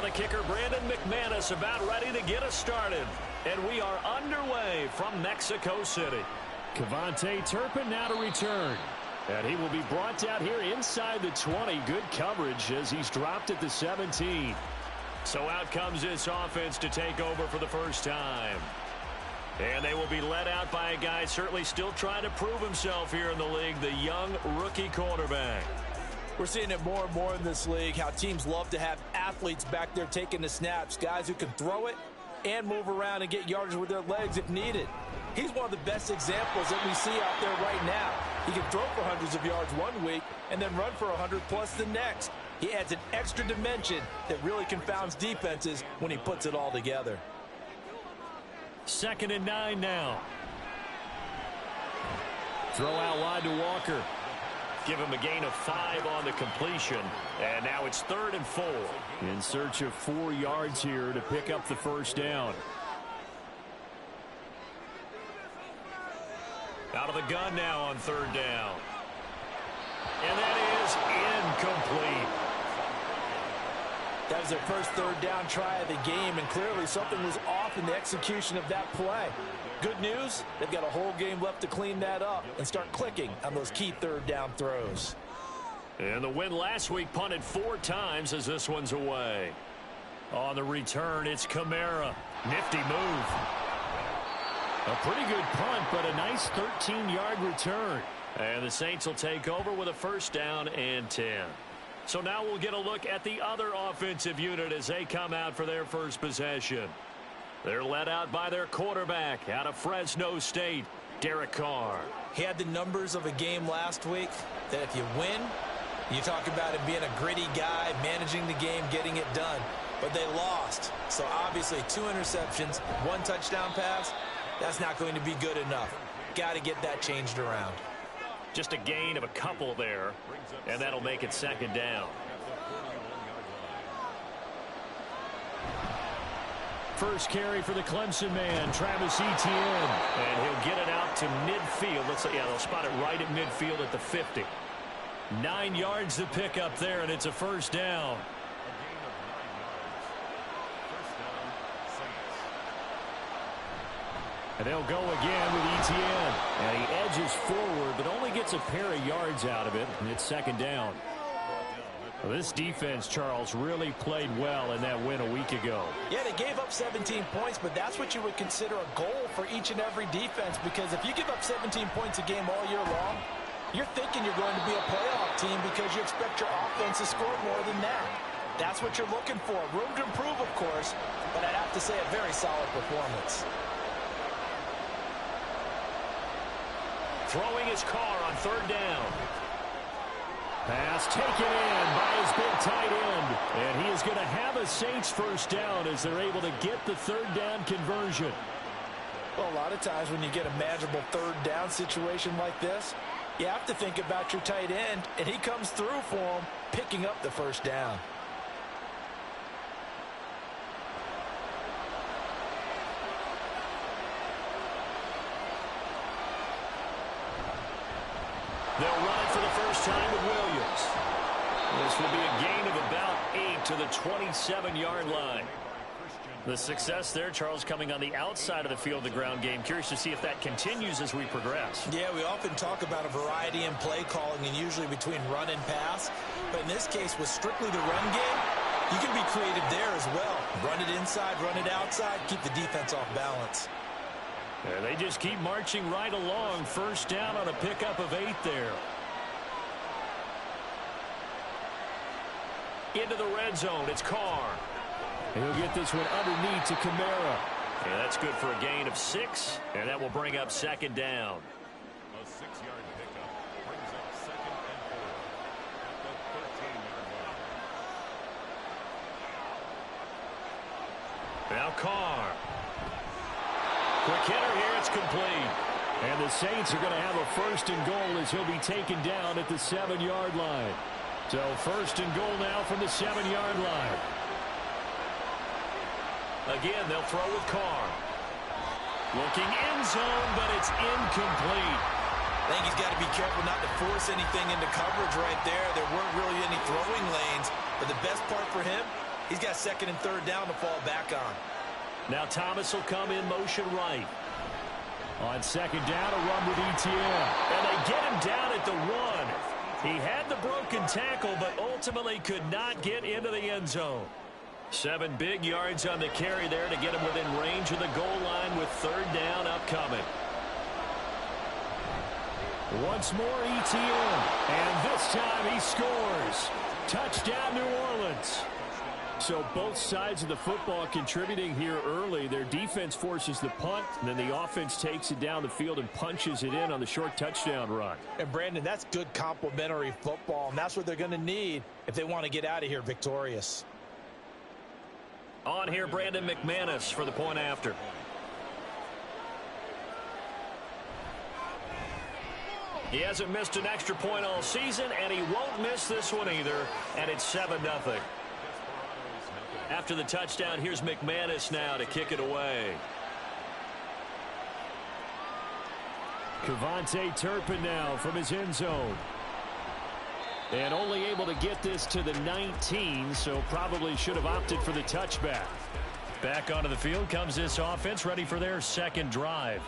the kicker, Brandon McManus, about ready to get us started. And we are underway from Mexico City. Kevontae Turpin now to return. And he will be brought down here inside the 20. Good coverage as he's dropped at the 17. So out comes this offense to take over for the first time. And they will be led out by a guy certainly still trying to prove himself here in the league, the young rookie quarterback. We're seeing it more and more in this league, how teams love to have athletes back there taking the snaps, guys who can throw it and move around and get yardage with their legs if needed. He's one of the best examples that we see out there right now. He can throw for hundreds of yards one week and then run for 100+ the next. He adds an extra dimension that really confounds defenses when he puts it all together. 2nd and 9 now. Throw out wide to Walker. Give him a gain of 5 on the completion. And now it's 3rd and 4. In search of 4 yards here to pick up the first down. Out of the gun now on 3rd down. And that is incomplete. That was their first 3rd down try of the game, and clearly something was off in the execution of that play. Good news, they've got a whole game left to clean that up and start clicking on those key 3rd down throws. And the win last week punted 4 times as this one's away. On the return, it's Kamara. Nifty move. A pretty good punt, but a nice 13-yard return. And the Saints will take over with a first down and 10. So now we'll get a look at the other offensive unit as they come out for their first possession. They're led out by their quarterback out of Fresno State, Derek Carr. He had the numbers of a game last week that if you win, you talk about him being a gritty guy, managing the game, getting it done. But they lost. So obviously 2 interceptions, 1 touchdown pass, that's not going to be good enough. Got to get that changed around. Just a gain of a couple there, and that'll make it 2nd down. First carry for the Clemson man, Travis Etienne. And he'll get it out to midfield. Let's say, yeah, they'll spot it right at midfield at the 50. 9 yards to pick up there, and it's a first down. And they'll go again with Etienne. And he edges forward, but only gets a pair of yards out of it, and it's 2nd down. Well, this defense, Charles, really played well in that win a week ago. Yeah, they gave up 17 points, but that's what you would consider a goal for each and every defense, because if you give up 17 points a game all year long, you're thinking you're going to be a playoff team because you expect your offense to score more than that. That's what you're looking for. Room to improve, of course, but I'd have to say a very solid performance. Throwing his Carr on 3rd down. Pass taken in by his big tight end. And he is going to have a Saints first down as they're able to get the 3rd down conversion. Well, a lot of times when you get a manageable 3rd down situation like this, you have to think about your tight end, and he comes through for him, picking up the first down. They'll run it for the first time with Williams. This will be a gain of about 8 to the 27-yard line. The success there, Charles, coming on the outside of the field, the ground game. Curious to see if that continues as we progress. Yeah, we often talk about a variety in play calling and usually between run and pass. But in this case, with strictly the run game, you can be creative there as well. Run it inside, run it outside, keep the defense off balance. And they just keep marching right along. First down on a pickup of 8 there. Into the red zone, it's Carr. He'll get this one underneath to Kamara. And that's good for a gain of 6, and that will bring up 2nd down. A 6-yard pickup brings up 2nd and 4 at the 13-yard line. Now Carr. Quick hitter here, it's complete. And the Saints are going to have a 1st and goal as he'll be taken down at the 7-yard line. So 1st and goal now from the 7-yard line. Again, they'll throw with Carr. Looking end zone, but it's incomplete. I think he's got to be careful not to force anything into coverage right there. There weren't really any throwing lanes, but the best part for him, He's got second and third down to fall back on. Now Thomas will come in motion right. On second down, a run with ETN. And they get him down at the 1. He had the broken tackle, but ultimately could not get into the end zone. 7 big yards on the carry there to get him within range of the goal line with third down upcoming. Once more ETN. And this time he scores. Touchdown, New Orleans. So both sides of the football contributing here early. Their defense forces the punt, and then the offense takes it down the field and punches it in on the short touchdown run. And, Brandon, that's good complementary football, and that's what they're going to need if they want to get out of here victorious. On here, Brandon McManus for the point after. He hasn't missed an extra point all season, and he won't miss this one either, and it's 7-0. After the touchdown, here's McManus now to kick it away. Kevontae Turpin now from his end zone. And only able to get this to the 19, so probably should have opted for the touchback. Back onto the field comes this offense, ready for their second drive.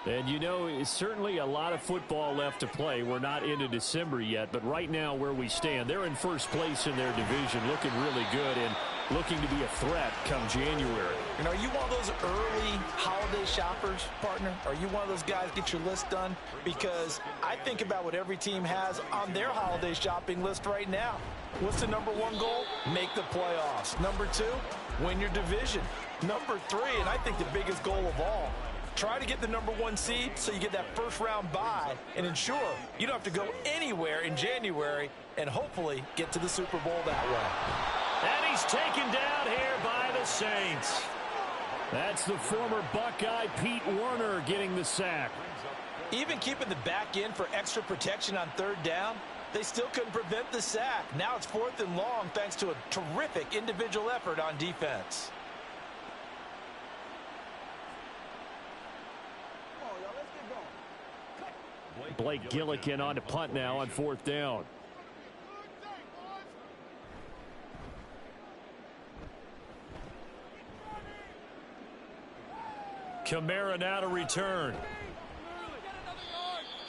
And, you know, it's certainly a lot of football left to play. We're not into December yet, but right now where we stand, they're in first place in their division, looking really good and looking to be a threat come January. And are you one of those early holiday shoppers, partner? Are you one of those guys get your list done? Because I think about what every team has on their holiday shopping list right now. What's the number 1 goal? Make the playoffs. Number 2, win your division. Number 3, and I think the biggest goal of all, try to get the number 1 seed so you get that first round bye and ensure you don't have to go anywhere in January and hopefully get to the Super Bowl that way. And he's taken down here by the Saints. That's the former Buckeye Pete Werner getting the sack. Even keeping the back in for extra protection on third down, they still couldn't prevent the sack. Now it's 4th and long thanks to a terrific individual effort on defense. Blake Gillikin on to punt now on 4th down. Kamara now to return.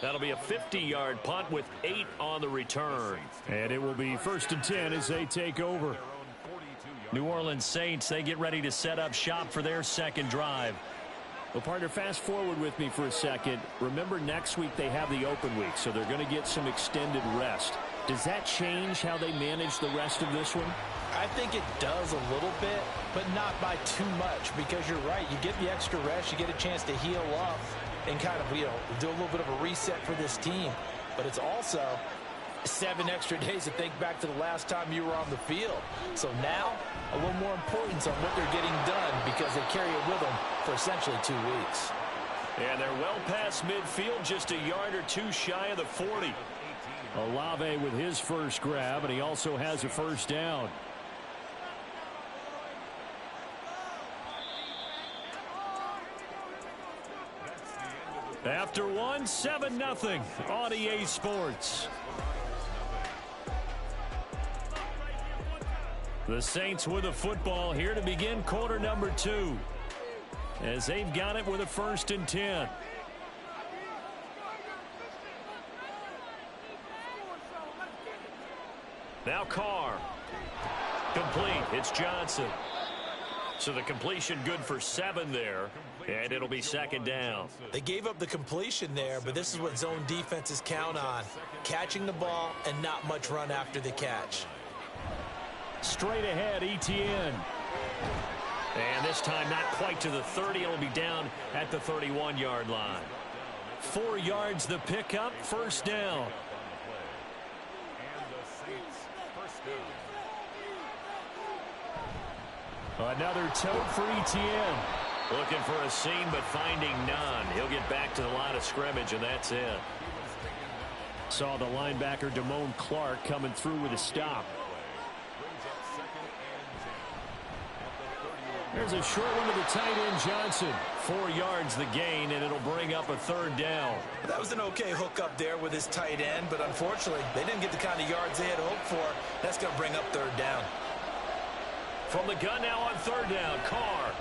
That'll be a 50-yard punt with 8 on the return. And it will be 1st and 10 as they take over. New Orleans Saints, they get ready to set up shop for their second drive. Well, partner, fast forward with me for a second. Remember, next week they have the open week, so they're going to get some extended rest. Does that change how they manage the rest of this one? I think it does a little bit, but not by too much, because you're right. You get the extra rest, you get a chance to heal up and kind of, do a little bit of a reset for this team. But it's also 7 extra days to think back to the last time you were on the field. So now, a little more importance on what they're getting done because they carry it with them for essentially 2 weeks. And they're well past midfield, just a yard or 2 shy of the 40. Olave with his first grab, and he also has a first down. After 1, 7-0 on EA Sports. The Saints with a football here to begin quarter number 2. As they've got it with a 1st and 10. Now Carr. Complete. It's Johnson. So the completion good for 7 there. And it'll be 2nd down. They gave up the completion there, but this is what zone defenses count on. Catching the ball and not much run after the catch. Straight ahead, ETN. And this time not quite to the 30. It'll be down at the 31-yard line. 4 yards the pickup, 1st down. Another tote for ETN. Looking for a seam, but finding none. He'll get back to the line of scrimmage, and that's it. Saw the linebacker Damone Clark coming through with a stop. There's a short one to the tight end, Johnson. 4 yards the gain, and it'll bring up a 3rd down. That was an okay hookup there with his tight end, but unfortunately, they didn't get the kind of yards they had hoped for. That's going to bring up 3rd down. From the gun now on third down, Carr.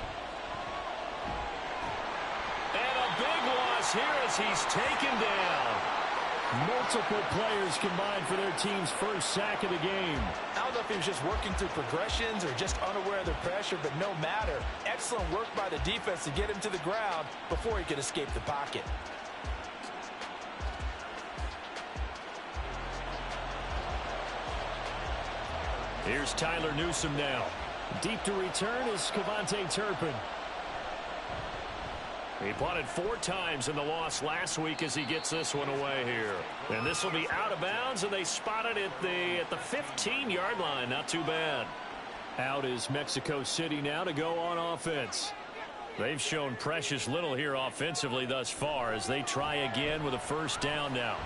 And a big loss here as he's taken down. Multiple players combined for their team's first sack of the game. I don't know if he was just working through progressions or just unaware of the pressure, but no matter. Excellent work by the defense to get him to the ground before he could escape the pocket. Here's Tyler Newsome now. Deep to return is Kevontae Turpin. He punted 4 times in the loss last week as he gets this one away here. And this will be out of bounds, and they spot it at the 15-yard line. Not too bad. Out is Mexico City now to go on offense. They've shown precious little here offensively thus far as they try again with a first down now.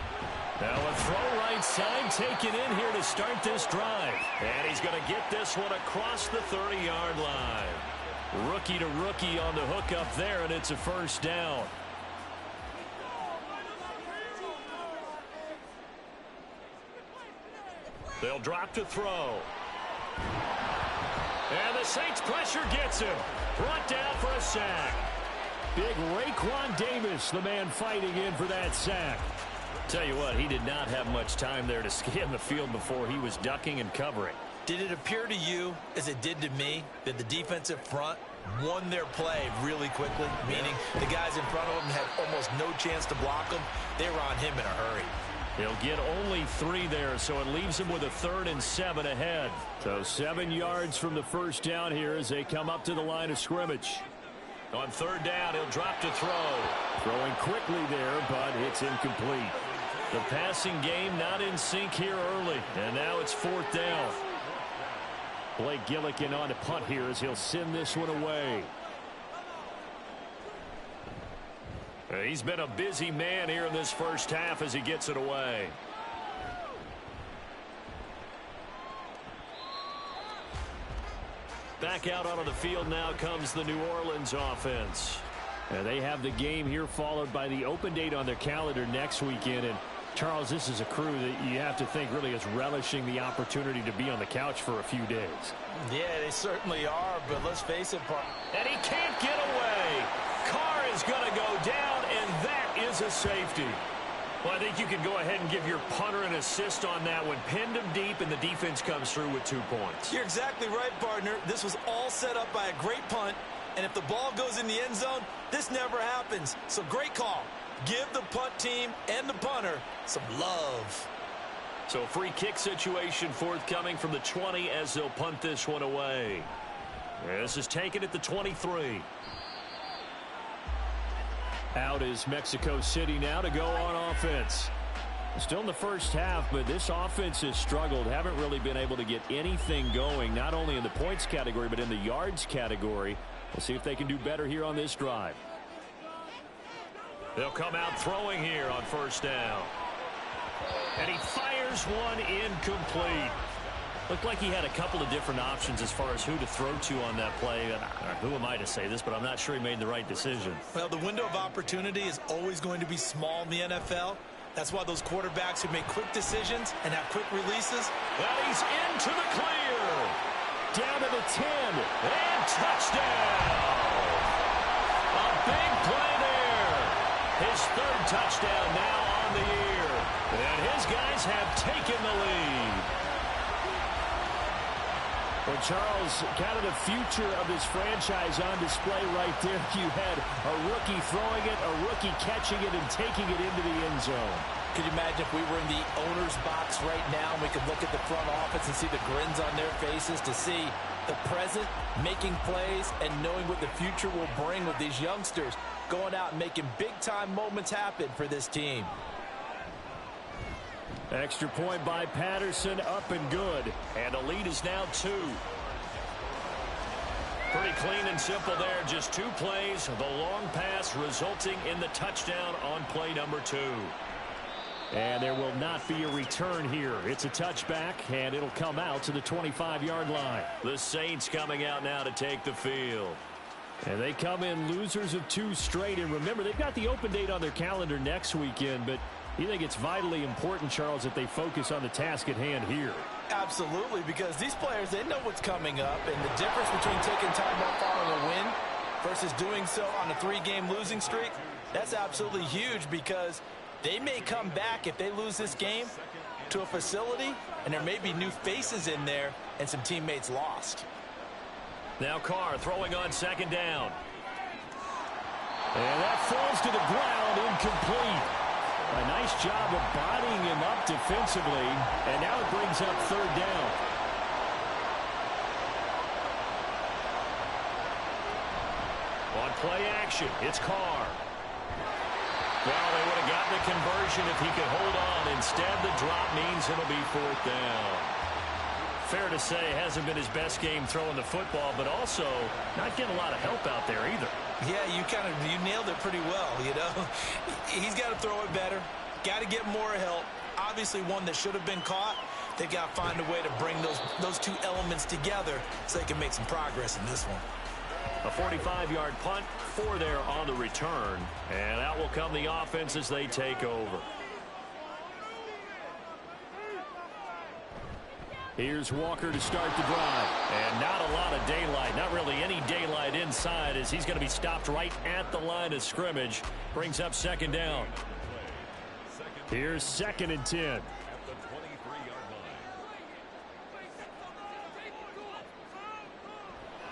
Now a throw right side taken in here to start this drive. And he's going to get this one across the 30-yard line. Rookie to rookie on the hook up there, and it's a first down. They'll drop to throw. And the Saints pressure gets him. Brought down for a sack. Big Raekwon Davis, the man fighting in for that sack. Tell you what, he did not have much time there to scan the field before he was ducking and covering. Did it appear to you, as it did to me, that the defensive front won their play really quickly? Meaning the guys in front of them had almost no chance to block him. They were on him in a hurry. He'll get only 3 there, so it leaves him with a 3rd and 7 ahead. So 7 yards from the first down here as they come up to the line of scrimmage. On third down, he'll drop to throw. Throwing quickly there, but it's incomplete. The passing game not in sync here early, and now it's 4th down. Blake Gillikin on to punt here as he'll send this one away. He's been a busy man here in this first half as he gets it away. Back out onto the field now comes the New Orleans offense. And they have the game here followed by the open date on their calendar next weekend. And Charles, this is a crew that you have to think really is relishing the opportunity to be on the couch for a few days. Yeah, they certainly are, but let's face it. And he can't get away. Carr is going to go down, and that is a safety. Well, I think you can go ahead and give your punter an assist on that one. Pinned him deep, and the defense comes through with 2 points. You're exactly right, partner. This was all set up by a great punt, and if the ball goes in the end zone, this never happens. So great call. Give the punt team and the punter some love. So free kick situation forthcoming from the 20 as they'll punt this one away. This is taken at the 23. Out is Mexico City now to go on offense. Still in the first half, but this offense has struggled. Haven't really been able to get anything going, not only in the points category, but in the yards category. We'll see if they can do better here on this drive. They'll come out throwing here on first down. And he fires one incomplete. Looked like he had a couple of different options as far as who to throw to on that play. Who am I to say this, but I'm not sure he made the right decision. Well, the window of opportunity is always going to be small in the NFL. That's why those quarterbacks who make quick decisions and have quick releases. Well, he's into the clear. Down to the 10. And touchdown. A big play there. His 3rd touchdown now on the year. And his guys have taken the lead. Well, Charles, kind of the future of this franchise on display right there. You had a rookie throwing it, a rookie catching it, and taking it into the end zone. Could you imagine if we were in the owner's box right now and we could look at the front office and see the grins on their faces to see the present making plays and knowing what the future will bring with these youngsters going out and making big-time moments happen for this team. Extra point by Patterson, up and good. And the lead is now 2. Pretty clean and simple there. Just 2 plays. The long pass resulting in the touchdown on play number 2. And there will not be a return here. It's a touchback, and it'll come out to the 25-yard line. The Saints coming out now to take the field. And they come in losers of 2 straight. And remember, they've got the open date on their calendar next weekend, but You think it's vitally important, Charles, that they focus on the task at hand here? Absolutely, because these players, they know what's coming up, and the difference between taking time off following a win versus doing so on a 3-game losing streak, that's absolutely huge, because they may come back if they lose this game to a facility, and there may be new faces in there and some teammates lost. Now Carr throwing on second down. And that falls to the ground, incomplete. A nice job of bodying him up defensively, and now it brings up third down. On play action, it's Carr. Well, they would have gotten the conversion if he could hold on. Instead, the drop means it'll be fourth down. Fair to say, hasn't been his best game throwing the football, but also not getting a lot of help out there either. Yeah, you nailed it pretty well, you know. He's got to throw it better. Got to get more help. Obviously, one that should have been caught. They've got to find a way to bring those two elements together so they can make some progress in this one. A 45-yard punt, 4 there on the return. And out will come the offense as they take over. Here's Walker to start the drive. And not a lot of daylight. Not really any daylight inside, as he's going to be stopped right at the line of scrimmage. Brings up second down. Here's 2nd and 10. At the 23-yard line.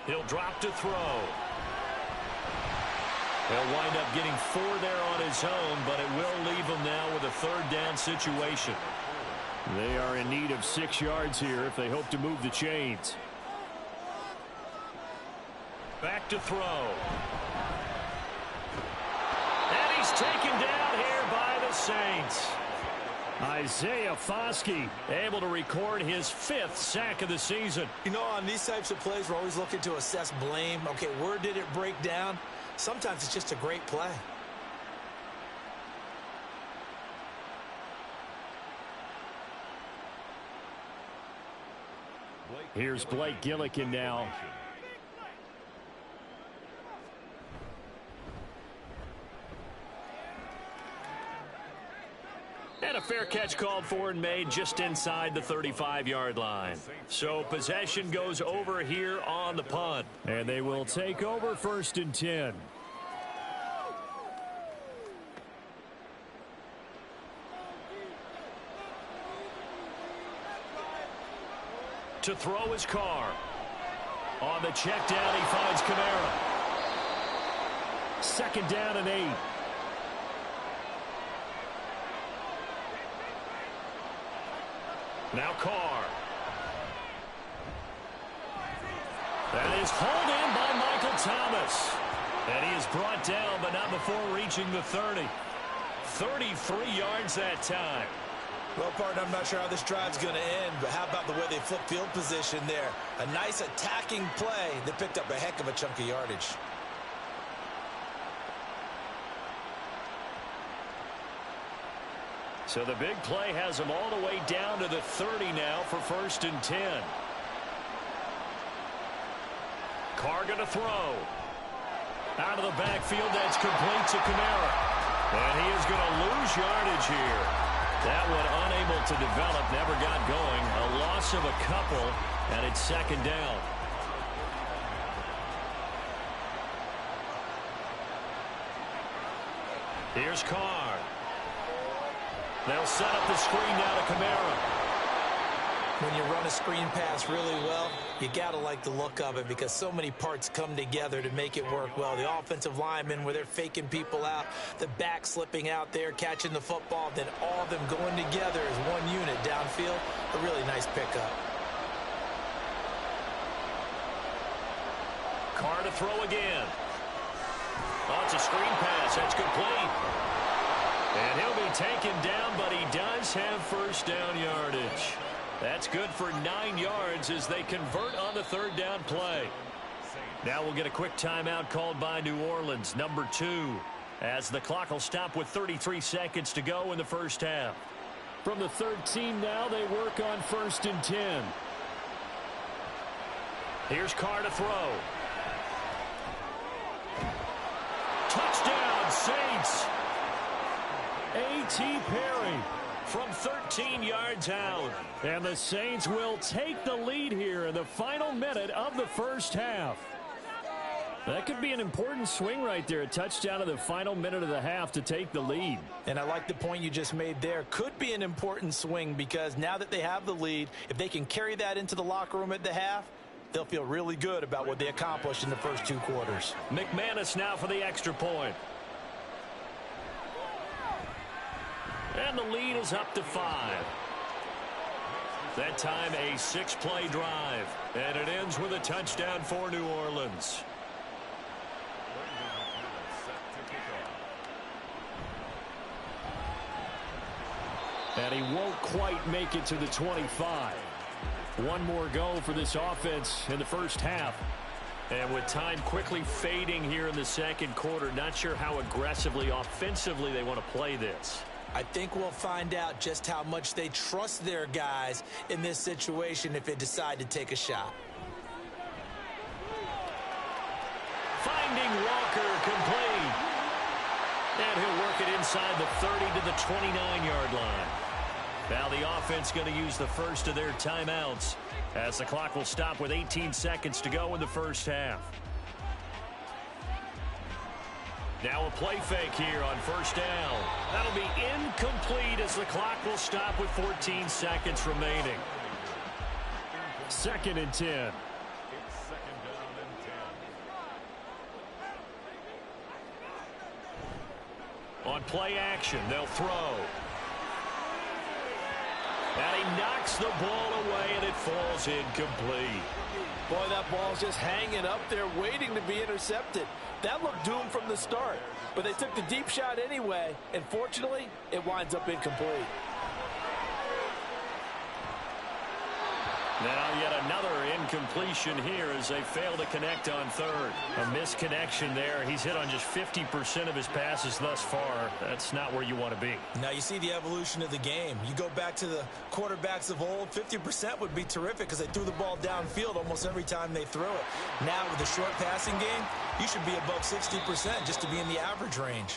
He'll drop to throw. He'll wind up getting 4 there on his own, but it will leave him now with a third down situation. They are in need of 6 yards here if they hope to move the chains. Back to throw. And he's taken down here by the Saints. Isaiah Foskey able to record his 5th sack of the season. You know, on these types of plays, we're always looking to assess blame. Okay, where did it break down? Sometimes it's just a great play. Here's Blake Gillikin now. And a fair catch called for and made just inside the 35-yard line. So possession goes over here on the punt. And they will take over 1st and 10. To throw his Carr. On the check down, he finds Kamara. 2nd down and 8. Now Carr. That is hauled in by Michael Thomas. And he is brought down, but not before reaching the 30. 33 yards that time. Well, partner, I'm not sure how this drive's going to end, but how about the way they flip field position there? A nice attacking play that picked up a heck of a chunk of yardage. So the big play has him all the way down to the 30 now for 1st and 10. Carr going to throw. Out of the backfield, that's complete to Kamara. And he is going to lose yardage here. That one unable to develop, never got going. A loss of a couple, and it's 2nd down. Here's Carr. They'll set up the screen now to Kamara. When you run a screen pass really well, you got to like the look of it because so many parts come together to make it work well. The offensive linemen, where they're faking people out, the back slipping out there, catching the football, then all of them going together as one unit downfield. A really nice pickup. Carr to throw again. Oh, it's a screen pass. That's complete. And he'll be taken down, but he does have 1st down yardage. That's good for 9 yards as they convert on the 3rd down play. Now we'll get a quick timeout called by New Orleans, number 2, as the clock will stop with 33 seconds to go in the 1st half. From the 13 now, they work on 1st and 10. Here's Carr to throw. Touchdown, Saints. A.T. Perry from 13 yards out. And the Saints will take the lead here in the final minute of the first half. That could be an important swing right there. A touchdown in the final minute of the half to take the lead. And I like the point you just made there. Could be an important swing because now that they have the lead, if they can carry that into the locker room at the half, they'll feel really good about what they accomplished in the first 2 quarters. McManus now for the extra point. And the lead is up to 5. That time a 6-play drive. And it ends with a touchdown for New Orleans. And he won't quite make it to the 25. One more go for this offense in the first half. And with time quickly fading here in the second quarter, not sure how aggressively, offensively they want to play this. I think we'll find out just how much they trust their guys in this situation if they decide to take a shot. Finding Walker complete. And he'll work it inside the 30 to the 29-yard line. Now the offense going to use the first of their timeouts as the clock will stop with 18 seconds to go in the first half. Now a play fake here on first down. That'll be incomplete as the clock will stop with 14 seconds remaining. 2nd and 10. It's 2nd down and 10. On play action, they'll throw. And he knocks the ball away, and it falls incomplete. Boy, that ball's just hanging up there waiting to be intercepted. That looked doomed from the start, but they took the deep shot anyway, and fortunately, it winds up incomplete. Now yet another incompletion here as they fail to connect on third. A misconnection there. He's hit on just 50% of his passes thus far. That's not where you want to be. Now you see the evolution of the game. You go back to the quarterbacks of old, 50% would be terrific because they threw the ball downfield almost every time they threw it. Now with the short passing game, you should be above 60% just to be in the average range.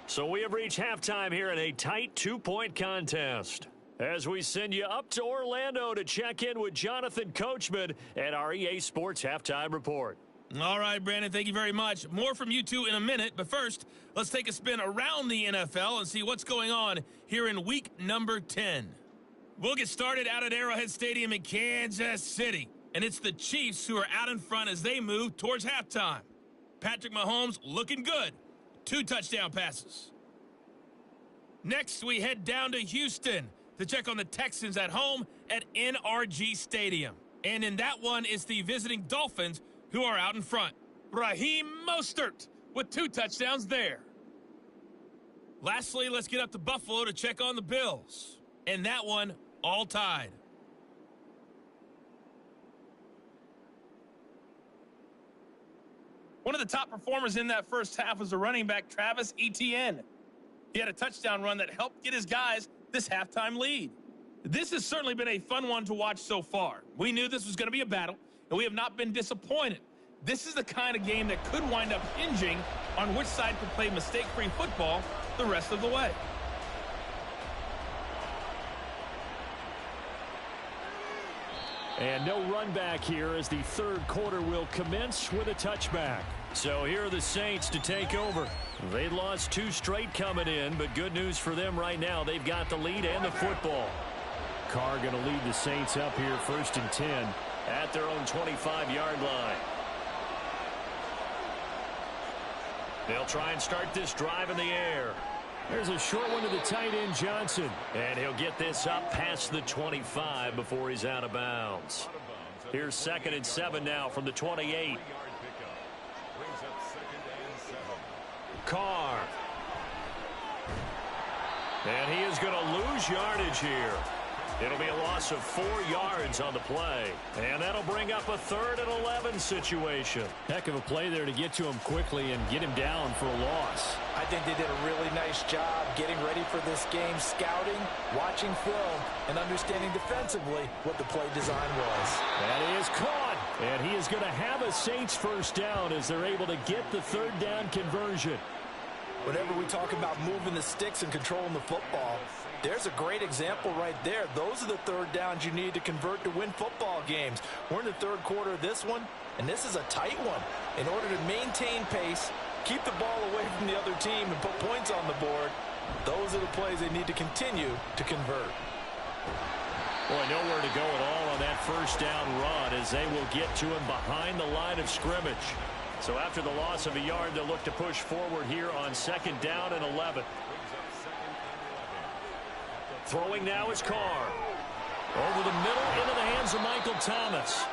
So we have reached halftime here in a tight 2-point contest. As we send you up to Orlando to check in with Jonathan Coachman at our EA Sports Halftime Report. All right, Brandon, thank you very much. More from you two in a minute, but first, let's take a spin around the NFL and see what's going on here in week number 10. We'll get started out at Arrowhead Stadium in Kansas City, and it's the Chiefs who are out in front as they move towards halftime. Patrick Mahomes looking good. 2 touchdown passes. Next, we head down to Houston to check on the Texans at home at NRG Stadium. And in that one, it's the visiting Dolphins who are out in front. Raheem Mostert with 2 touchdowns there. Lastly, let's get up to Buffalo to check on the Bills. And that one, all tied. One of the top performers in that first half was the running back Travis Etienne. He had a touchdown run that helped get his guys this halftime lead. This has certainly been a fun one to watch so far. We knew this was going to be a battle, and we have not been disappointed. This is the kind of game that could wind up hinging on which side could play mistake-free football the rest of the way. And no run back here as the third quarter will commence with a touchback. So here are the Saints to take over. They lost 2 straight coming in, but good news for them right now. They've got the lead and the football. Carr going to lead the Saints up here 1st and 10 at their own 25-yard line. They'll try and start this drive in the air. There's a short one to the tight end, Johnson. And he'll get this up past the 25 before he's out of bounds. Here's 2nd and 7 now from the 28. Carr. And he is going to lose yardage here. It'll be a loss of 4 yards on the play. And that'll bring up a 3rd and 11 situation. Heck of a play there to get to him quickly and get him down for a loss. I think they did a really nice job getting ready for this game, scouting, watching film, and understanding defensively what the play design was. That is caught. And he is going to have a Saints first down as they're able to get the 3rd down conversion. Whenever we talk about moving the sticks and controlling the football, there's a great example right there. Those are the third downs you need to convert to win football games. We're in the third quarter of this one, and this is a tight one. In order to maintain pace, keep the ball away from the other team, and put points on the board, those are the plays they need to continue to convert. Boy, nowhere to go at all on that first down run as they will get to him behind the line of scrimmage. So after the loss of a yard, they'll look to push forward here on 2nd down and 11. Throwing now is Carr. Over the middle into the hands of Michael Thomas.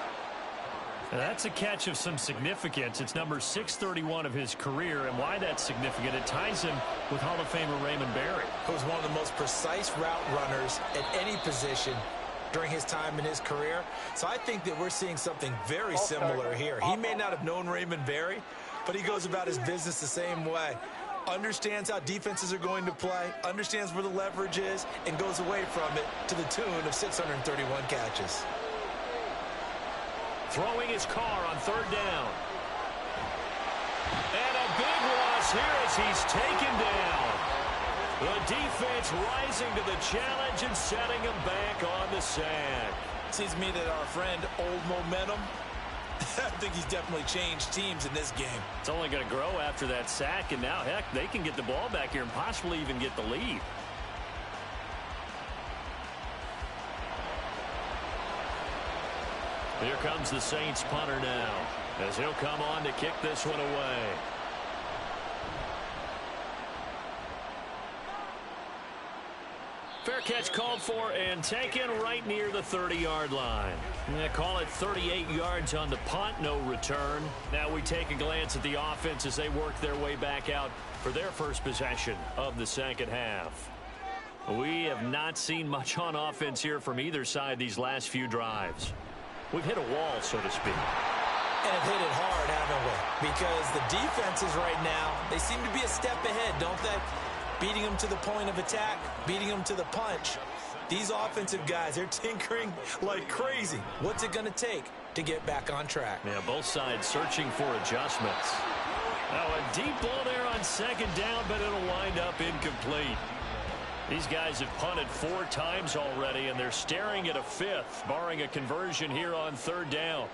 Now that's a catch of some significance. It's number 631 of his career, and why that's significant, it ties him with Hall of Famer Raymond Berry. Who's one of the most precise route runners at any position during his time in his career. So I think that we're seeing something very similar here. He may not have known Raymond Berry, but he goes about his business the same way. Understands how defenses are going to play, understands where the leverage is, and goes away from it to the tune of 631 catches. Throwing his Carr on 3rd down. And a big loss here as he's taken down. The defense rising to the challenge and setting him back on the sack. Seems to me that our friend Old Momentum, I think he's definitely changed teams in this game. It's only going to grow after that sack, and now, heck, they can get the ball back here and possibly even get the lead. Here comes the Saints punter now, as he'll come on to kick this one away. Fair catch called for and taken right near the 30-yard line. They call it 38 yards on the punt, no return. Now we take a glance at the offense as they work their way back out for their first possession of the second half. We have not seen much on offense here from either side these last few drives. We've hit a wall, so to speak. And have hit it hard, haven't we? Because the defenses right now, they seem to be a step ahead, don't they? Beating them to the point of attack, beating them to the punch. These offensive guys, they're tinkering like crazy. What's it going to take to get back on track? Yeah, both sides searching for adjustments. Now a deep ball there on 2nd down, but it'll wind up incomplete. These guys have punted 4 times already, and they're staring at a 5th, barring a conversion here on 3rd down.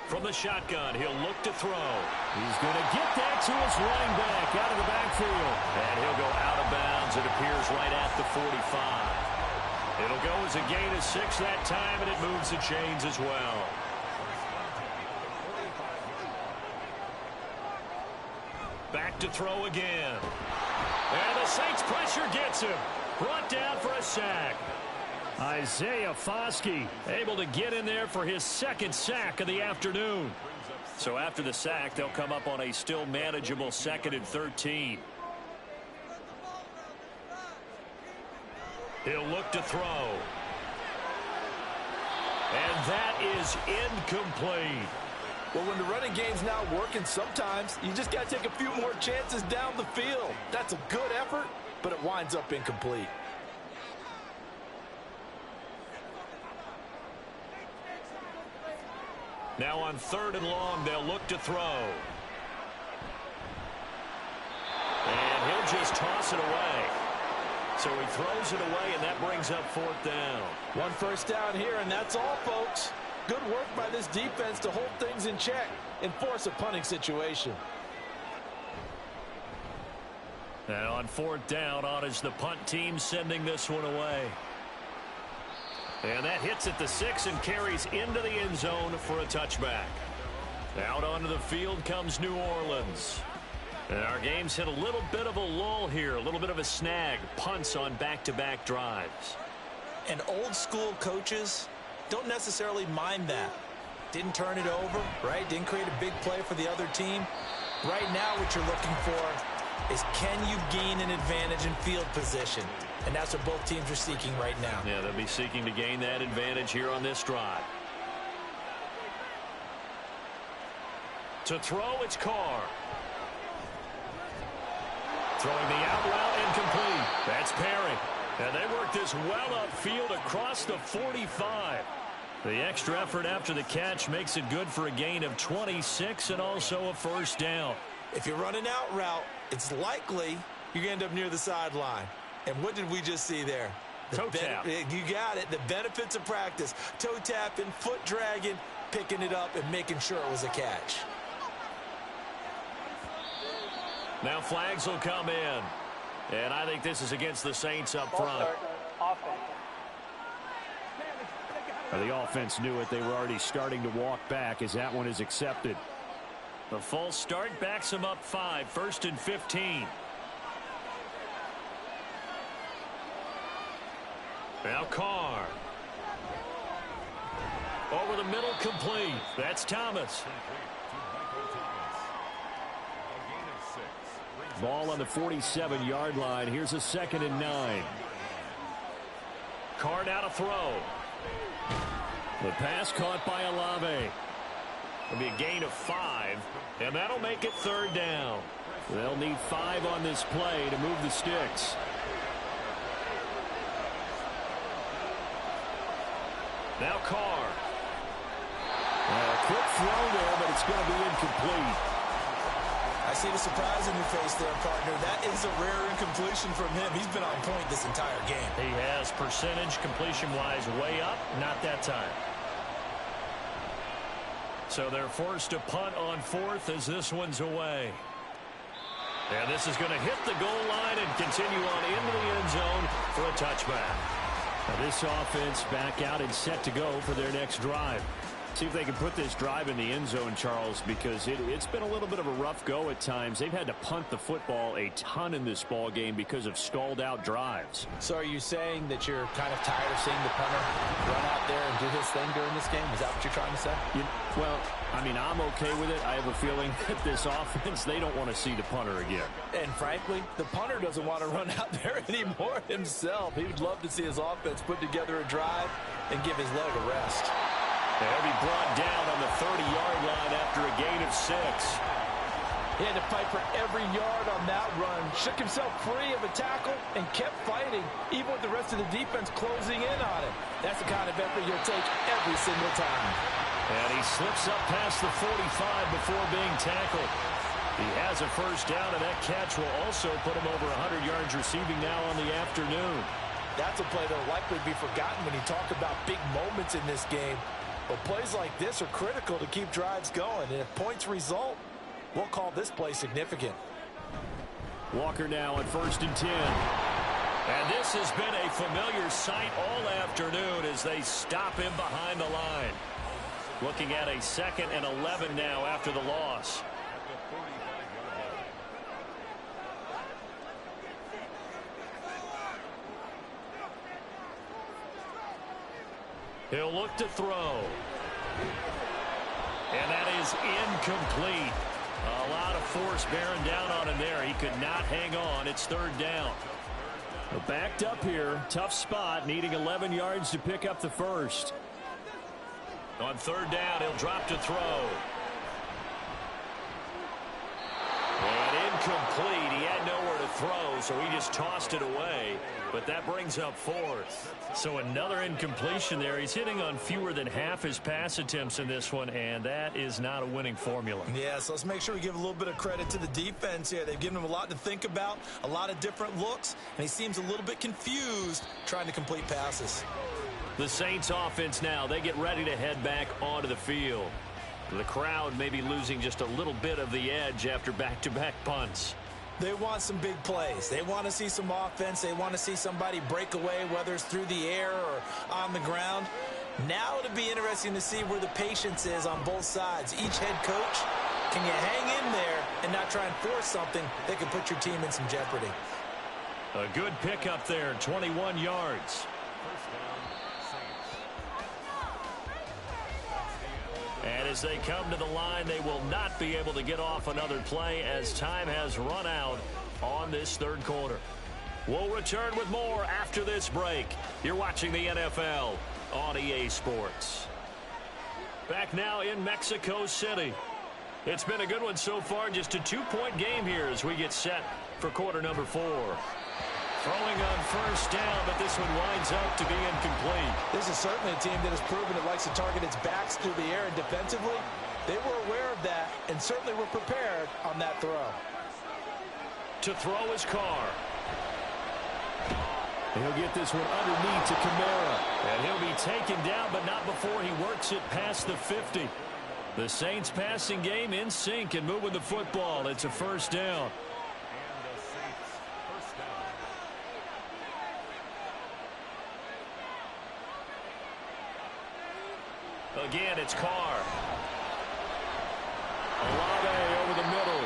From the shotgun, he'll look to throw. He's going to get that to his running back out of the backfield. And he'll go out of bounds, it appears, right at the 45. It'll go as a gain of 6 that time, and it moves the chains as well. Back to throw again. And the Saints pressure gets him. Brought down for a sack. Isaiah Foskey able to get in there for his 2nd sack of the afternoon. So after the sack, they'll come up on a still manageable 2nd and 13. He'll look to throw. And that is incomplete. Well, when the running game's not working, sometimes you just got to take a few more chances down the field. That's a good effort, but it winds up incomplete. Now on 3rd and long, they'll look to throw. And he'll just toss it away. So he throws it away, and that brings up 4th down. 1 first down here, and that's all, folks. Good work by this defense to hold things in check and force a punting situation. And on 4th down, on is the punt team sending this one away. And that hits at the 6 and carries into the end zone for a touchback. Out onto the field comes New Orleans. And our game's hit a little bit of a lull here, a little bit of a snag. Punts on back-to-back drives. And old school coaches don't necessarily mind that. Didn't turn it over, right? Didn't create a big play for the other team. Right now what you're looking for is, can you gain an advantage in field position? And that's what both teams are seeking right now. Yeah, they'll be seeking to gain that advantage here on this drive. To throw, it's Carr. Throwing the out route, incomplete. That's Perry. And they work this well upfield across the 45. The extra effort after the catch makes it good for a gain of 26 and also a first down. If you're running out route, it's likely you're going to end up near the sideline. And what did we just see there? Toe tap. You got it. The benefits of practice. Toe tapping, foot dragging, picking it up, and making sure it was a catch. Now flags will come in. And I think this is against the Saints up front. The offense knew it. They were already starting to walk back as that one is accepted. The false start backs him up 5. 1st and 15. Now Carr. Over the middle, complete. That's Thomas. Ball on the 47-yard line. Here's a 2nd and 9. Carr now to throw. The pass caught by Olave. It'll be a gain of 5, and that'll make it 3rd down. They'll need 5 on this play to move the sticks. Now Carr. A quick throw there, but it's going to be incomplete. I see the surprise in your face there, partner. That is a rare incompletion from him. He's been on point this entire game. He has percentage completion-wise way up. Not that time. So they're forced to punt on 4th as this one's away. And this is going to hit the goal line and continue on into the end zone for a touchback. Now this offense back out and set to go for their next drive. See if they can put this drive in the end zone, Charles, because it's been a little bit of a rough go at times. They've had to punt the football a ton in this ball game because of stalled out drives. So are you saying that you're kind of tired of seeing the punter run out there and do his thing during this game? Is that what you're trying to say? Well, I mean, I'm okay with it. I have a feeling that this offense, they don't want to see the punter again. And frankly, the punter doesn't want to run out there anymore himself. He would love to see his offense put together a drive and give his leg a rest. They'll be brought down on the 30-yard line after a gain of 6. He had to fight for every yard on that run. Shook himself free of a tackle and kept fighting, even with the rest of the defense closing in on him. That's the kind of effort you'll take every single time. And he slips up past the 45 before being tackled. He has a first down, and that catch will also put him over 100 yards receiving now on the afternoon. That's a play that will likely be forgotten when you talk about big moments in this game. But plays like this are critical to keep drives going. And if points result, we'll call this play significant. Walker now on 1st and 10. And this has been a familiar sight all afternoon as they stop him behind the line. Looking at a 2nd and 11 now after the loss. He'll look to throw. And that is incomplete. A lot of force bearing down on him there. He could not hang on. It's 3rd down. Backed up here. Tough spot. Needing 11 yards to pick up the first. On 3rd down, he'll drop to throw. And incomplete. He had nowhere to throw, so he just tossed it away. But that brings up 4th. So another incompletion there. He's hitting on fewer than half his pass attempts in this one, and that is not a winning formula. Yeah, so let's make sure we give a little bit of credit to the defense here. They've given him a lot to think about, a lot of different looks, and he seems a little bit confused trying to complete passes. The Saints offense now, they get ready to head back onto the field. The crowd may be losing just a little bit of the edge after back-to-back punts. They want some big plays. They want to see some offense. They want to see somebody break away, whether it's through the air or on the ground. Now it'll be interesting to see where the patience is on both sides. Each head coach, can you hang in there and not try and force something that could put your team in some jeopardy? A good pickup there, 21 yards. And as they come to the line, they will not be able to get off another play as time has run out on this 3rd quarter. We'll return with more after this break. You're watching the NFL on EA Sports. Back now in Mexico City. It's been a good one so far. Just a 2-point game here as we get set for quarter number 4. Throwing on first down, but this one winds up to be incomplete. This is certainly a team that has proven it likes to target its backs through the air, and defensively, they were aware of that and certainly were prepared on that throw. To throw his Carr. He'll get this one underneath to Kamara. And he'll be taken down, but not before he works it past the 50. The Saints passing game in sync and moving the football. It's a first down. And the Saints first down. Again, it's Carr. Olave over the middle.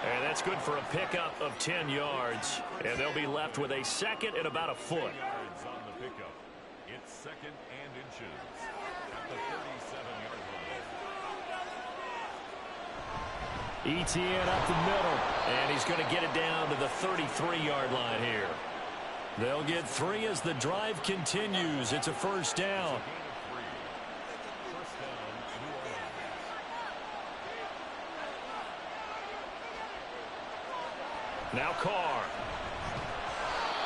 And that's good for a pickup of 10 yards. And they'll be left with a second and about a foot. 10 yards on the pickup. It's second and inches at the 37-yard line. ETN up the middle. And he's going to get it down to the 33-yard line here. They'll get 3 as the drive continues. It's a first down. Now Carr.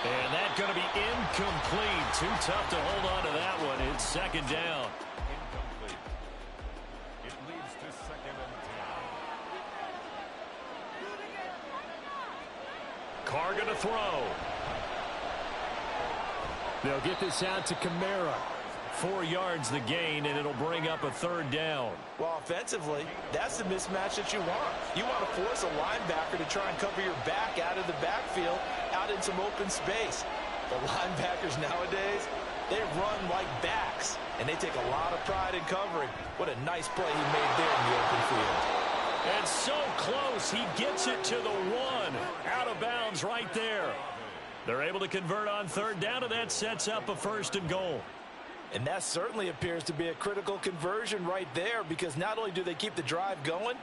And that's going to be incomplete. Too tough to hold on to that one. It's second down. Incomplete. It leads to second and 10. Carr going to throw. They'll get this out to Kamara. 4 yards the gain, and it'll bring up a third down. Well, offensively, that's the mismatch that you want. You want to force a linebacker to try and cover your back out of the backfield, out in some open space. The linebackers nowadays, they run like backs, and they take a lot of pride in covering. What a nice play he made there in the open field. And so close, he gets it to the 1. Out of bounds right there. They're able to convert on third down, and that sets up a first and goal. And that certainly appears to be a critical conversion right there, because not only do they keep the drive going,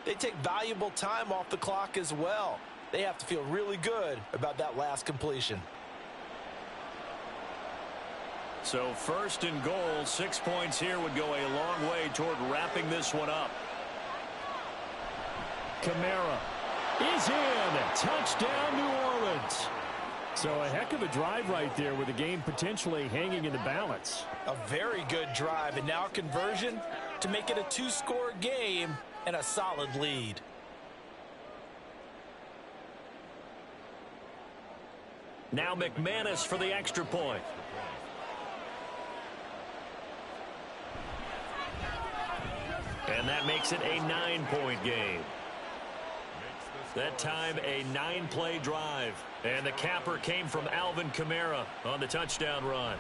they take valuable time off the clock as well. They have to feel really good about that last completion. So first and goal, 6 points here would go a long way toward wrapping this one up. Kamara is in. Touchdown, New Orleans. So a heck of a drive right there with the game potentially hanging in the balance. A very good drive, and now conversion to make it a 2-score game and a solid lead. Now McManus for the extra point. And that makes it a 9-point game. That time a 9-play drive. And the capper came from Alvin Kamara on the touchdown run.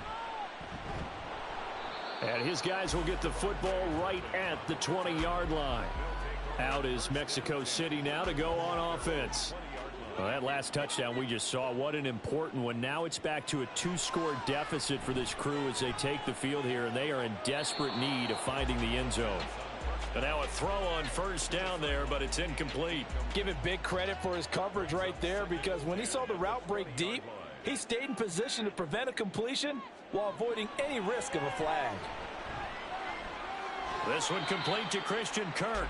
And his guys will get the football right at the 20-yard line. Out is Mexico City now to go on offense. Well, that last touchdown we just saw, what an important one. Now it's back to a 2-score deficit for this crew as they take the field here, and they are in desperate need of finding the end zone. And now a throw on first down there, but it's incomplete. Give it big credit for his coverage right there, because when he saw the route break deep, he stayed in position to prevent a completion while avoiding any risk of a flag. This one complete to Christian Kirk.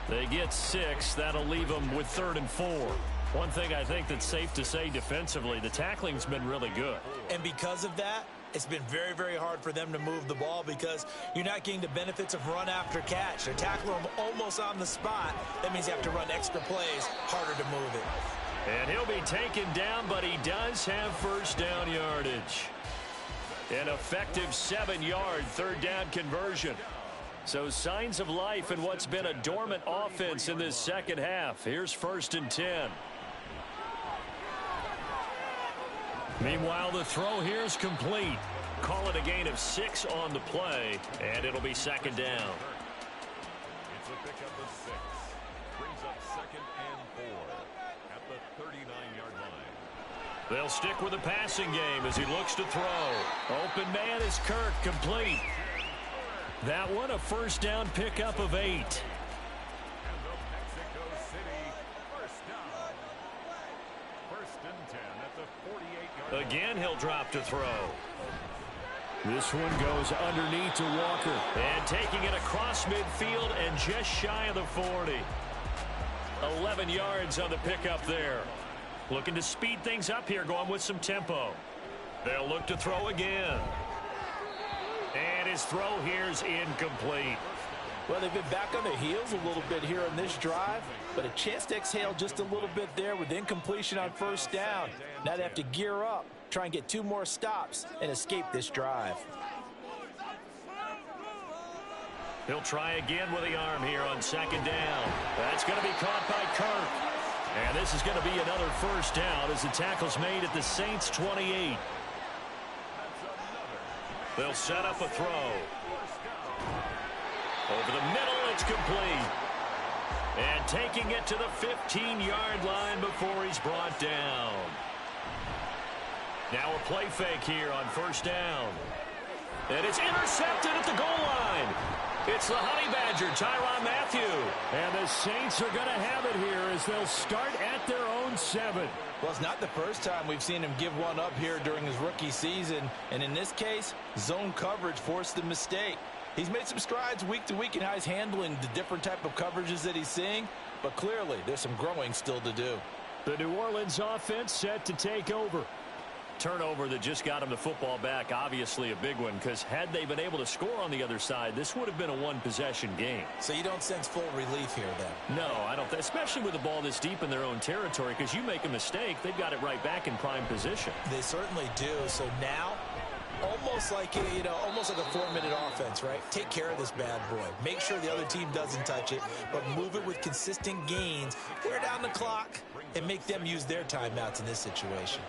They get 6. That'll leave them with 3rd and 4. One thing I think that's safe to say defensively, the tackling's been really good. And because of that, it's been very, very hard for them to move the ball, because you're not getting the benefits of run after catch. They're tackling them almost on the spot. That means you have to run extra plays, harder to move it. And he'll be taken down, but he does have first down yardage. An effective 7-yard third down conversion. So signs of life in what's been a dormant offense in this second half. Here's 1st and 10. Meanwhile, the throw here is complete. Call it a gain of 6 on the play, and it'll be second down. It's a pickup of 6. Brings up 2nd and 4 at the 39-yard line. They'll stick with the passing game as he looks to throw. Open man is Kirk, complete. That one, a first down pickup of 8. And the Mexico City first down. 1st and 10 at the 48-yard line. Again, he'll drop to throw. This one goes underneath to Walker. And taking it across midfield and just shy of the 40. 11 yards on the pickup there. Looking to speed things up here, going with some tempo. They'll look to throw again. And his throw here's incomplete. Well, they've been back on their heels a little bit here in this drive, but a chance to exhale just a little bit there with incompletion on first down. Now they have to gear up, try and get 2 more stops, and escape this drive. He'll try again with the arm here on second down. That's going to be caught by Kirk. And this is going to be another first down as the tackle's made at the Saints' 28. They'll set up a throw. Over the middle, it's complete. And taking it to the 15-yard line before he's brought down. Now a play fake here on first down. And it's intercepted at the goal line. It's the Honey Badger, Tyrann Mathieu. And the Saints are going to have it here as they'll start at their own 7. Well, it's not the first time we've seen him give one up here during his rookie season. And in this case, zone coverage forced the mistake. He's made some strides week to week in how he's handling the different type of coverages that he's seeing. But clearly, there's some growing still to do. The New Orleans offense set to take over. Turnover that just got him the football back, obviously a big one, because had they been able to score on the other side, this would have been a one-possession game. So you don't sense full relief here, then? No, I don't, especially with the ball this deep in their own territory, because you make a mistake, they've got it right back in prime position. They certainly do. So now, almost like a 4-minute offense, right? Take care of this bad boy. Make sure the other team doesn't touch it, but move it with consistent gains. Wear down the clock and make them use their timeouts in this situation.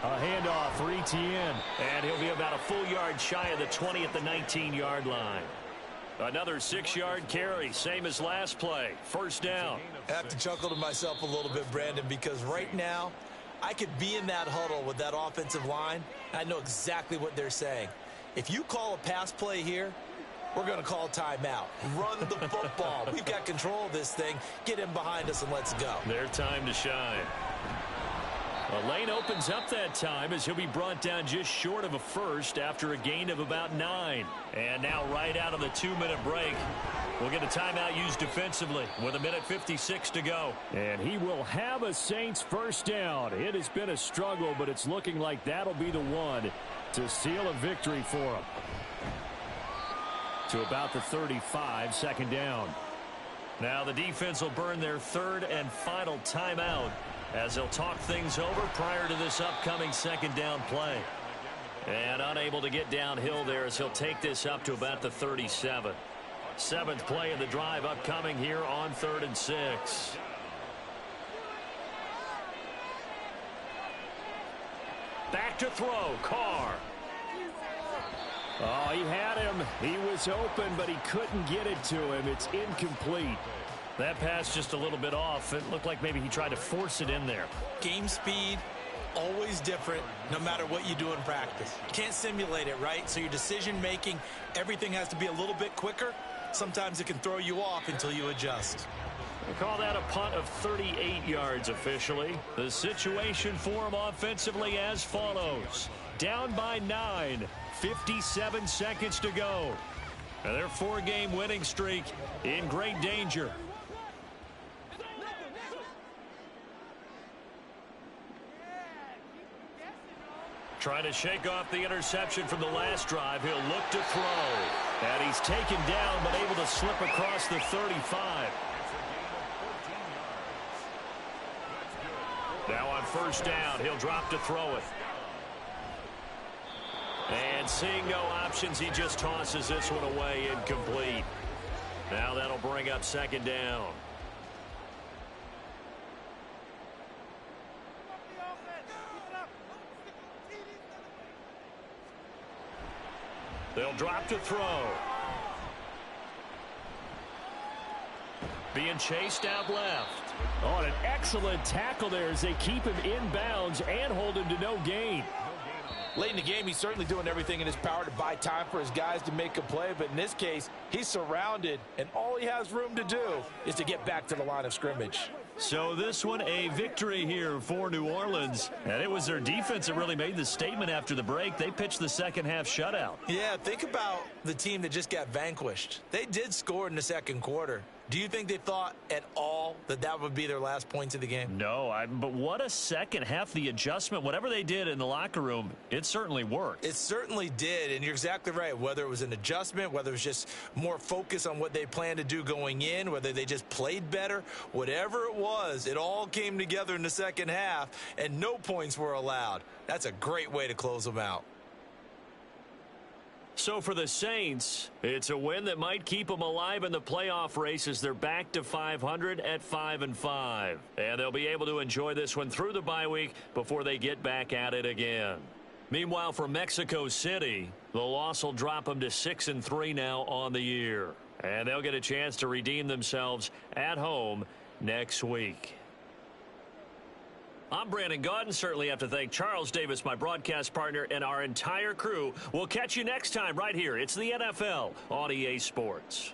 A handoff for ETN. And he'll be about a full yard shy of the 20 at the 19-yard line. Another 6-yard carry, same as last play. First down. I have to chuckle to myself a little bit, Brandon, because right now I could be in that huddle with that offensive line. I know exactly what they're saying. If you call a pass play here, we're going to call timeout. Run the football. We've got control of this thing. Get him behind us and let's go. Their time to shine. A lane opens up that time as he'll be brought down just short of a first after a gain of about 9. And now right out of the 2-minute break, we'll get a timeout used defensively with 1:56 to go. And he will have a Saints first down. It has been a struggle, but it's looking like that'll be the one to seal a victory for him. To about the 35, second down. Now the defense will burn their 3rd and final timeout as they'll talk things over prior to this upcoming second down play. And unable to get downhill there as he'll take this up to about the 37. 7th play of the drive upcoming here on 3rd and 6. Back to throw, Carr. Oh, he had him. He was open, but he couldn't get it to him. It's incomplete. That pass just a little bit off. It looked like maybe he tried to force it in there. Game speed, always different, no matter what you do in practice. You can't simulate it, right? So your decision-making, everything has to be a little bit quicker. Sometimes it can throw you off until you adjust. We call that a punt of 38 yards officially. The situation for him offensively as follows. Down by 9, 57 seconds to go. And their 4-game winning streak in great danger. Trying to shake off the interception from the last drive. He'll look to throw. And he's taken down but able to slip across the 35. Now on first down, he'll drop to throw it. And seeing no options, he just tosses this one away, incomplete. Now that'll bring up second down. They'll drop to throw. Being chased out left. Oh, an excellent tackle there as they keep him inbounds and hold him to no gain. Late in the game, he's certainly doing everything in his power to buy time for his guys to make a play. But in this case, he's surrounded, and all he has room to do is to get back to the line of scrimmage. So this one, a victory here for New Orleans. And it was their defense that really made the statement after the break. They pitched the second half shutout. Yeah, think about the team that just got vanquished. They did score in the second quarter. Do you think they thought at all that that would be their last points of the game? No, but what a second half. The adjustment, whatever they did in the locker room, it certainly worked. It certainly did, and you're exactly right. Whether it was an adjustment, whether it was just more focus on what they planned to do going in, whether they just played better, whatever it was, it all came together in the second half, and no points were allowed. That's a great way to close them out. So for the Saints, it's a win that might keep them alive in the playoff race as they're back to 500 at 5-5. And they'll be able to enjoy this one through the bye week before they get back at it again. Meanwhile, for Mexico City, the loss will drop them to 6-3 now on the year. And they'll get a chance to redeem themselves at home next week. I'm Brandon Gaudin. Certainly have to thank Charles Davis, my broadcast partner, and our entire crew. We'll catch you next time right here. It's the NFL on EA Sports.